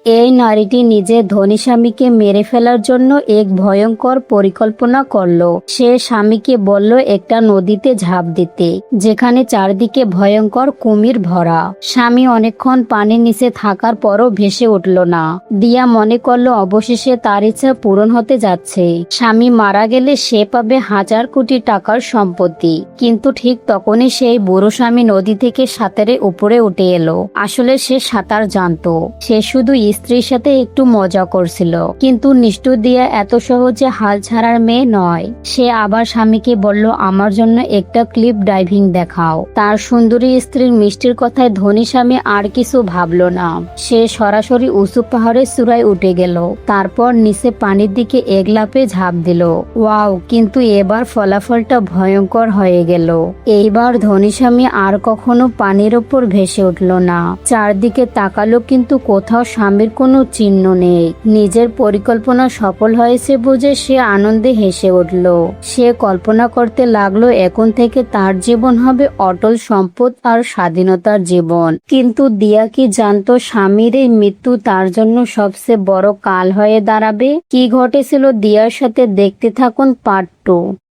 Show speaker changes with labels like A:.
A: এই নারীটি নিজের ধনী স্বামীকে মেরে ফেলার জন্য এক ভয়ঙ্কর পরিকল্পনা করল। সে স্বামীকে বলল একটা নদীতে ঝাঁপ দিতে, যেখানে চারদিকে ভয়ঙ্কর কুমির ভরা। স্বামী অনেকক্ষণ পানির নিচে থাকার পরও ভেসে উঠল না। দিয়া মনে করলো অবশেষে তার ইচ্ছা পূরণ হতে যাচ্ছে। স্বামী মারা গেলে সে পাবে হাজার কোটি টাকার সম্পত্তি। কিন্তু ঠিক তখনই সেই বুড়ো স্বামী নদী থেকে সাঁতারে উপরে উঠে এলো। আসলে সে সাঁতার জানতো। সে শুধু স্ত্রীর সাথে একটু মজা করছিল, কিন্তু নিষ্ঠুর দিয়া এত সহজে হাল ছাড়ার মেয়ে নয়। সে আবার স্বামীকে বলল, আমার জন্য একটা ক্লিফ ডাইভিং দেখাও। তার সুন্দরী স্ত্রীর মিষ্টির কথায় ধনী স্বামী আর কিছু ভাবলো না। সে সরাসরি উঁচু পাহাড়ের চূড়ায় উঠে গেল। তারপর নিচে পানির দিকে এক লাফে ঝাঁপ দিল। ওয়াও! কিন্তু এবার ফলাফলটা ভয়ঙ্কর হয়ে গেল। এইবার ধনী স্বামী আর কখনো পানির ওপর ভেসে উঠল না। চারদিকে তাকালো, কিন্তু কোথাও স্বামীর কোনো চিহ্ন নেই। নিজের পরিকল্পনা সফল হয়েছে বুঝে সে আনন্দে হেসে উঠল। সে কল্পনা করতে লাগলো এখন থেকে তার জীবন হবে অটল সম্পদ আর স্বাধীনতার জীবন। কিন্তু দিয়া কি জানতো স্বামীর এই মৃত্যু তার জন্য সবচেয়ে বড় কাল হয়ে দাঁড়াবে। কি ঘটেছিল দিয়ার সাথে দেখতে থাকুন পার্ট 2।